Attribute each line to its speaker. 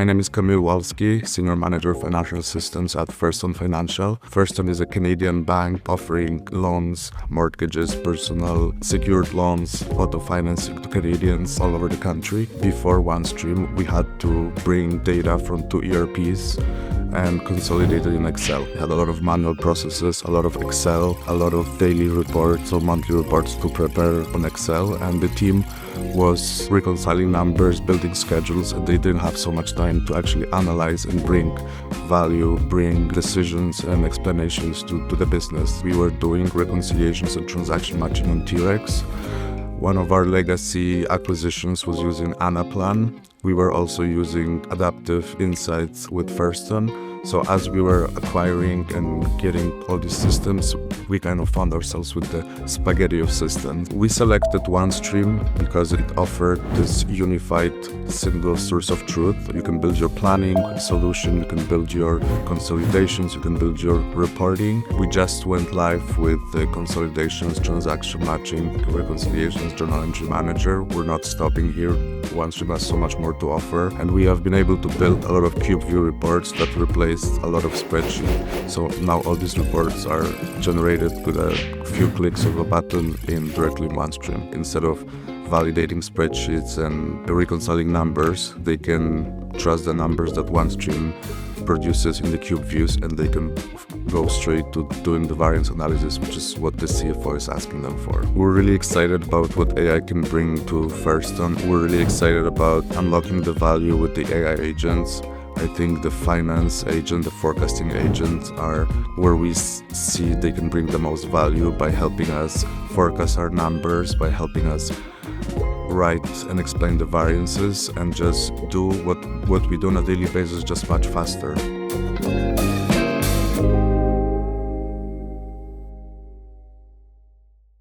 Speaker 1: My name is Wolski, Senior Manager of Financial Systems at Fairstone Financial. Fairstone is a Canadian bank offering loans, mortgages, personal secured loans, auto financing to Canadians all over the country. Before OneStream, we had to bring data from 2 ERPs and consolidate it in Excel. We had a lot of manual processes, a lot of Excel, a lot of daily reports or monthly reports to prepare on Excel, and the team was reconciling numbers, building schedules, and they didn't have so much time to actually analyze and bring value, bring decisions and explanations to the business. We were doing reconciliations and transaction matching on T-Rex. One of our legacy acquisitions was using Anaplan. We were also using adaptive insights with Fairstone. So as we were acquiring and getting all these systems, we kind of found ourselves with the spaghetti of systems. We selected OneStream because it offered this unified single source of truth. You can build your planning solution, you can build your consolidations, you can build your reporting. We just went live with the consolidations, transaction matching, reconciliations, journal entry manager. We're not stopping here. OneStream has so much more to offer, and we have been able to build a lot of cube view reports that replace a lot of spreadsheets. So now all these reports are generated with a few clicks of a button directly in OneStream. Instead of validating spreadsheets and reconciling numbers, they can trust the numbers that OneStream produces in the cube views, and they can go straight to doing the variance analysis, which is what the CFO is asking them for. We're really excited about what AI can bring to Fairstone. We're really excited about unlocking the value with the AI agents. I think the finance agent, the forecasting agents are where we see they can bring the most value by helping us forecast our numbers, by helping us write and explain the variances, and just do what we do on a daily basis just much faster.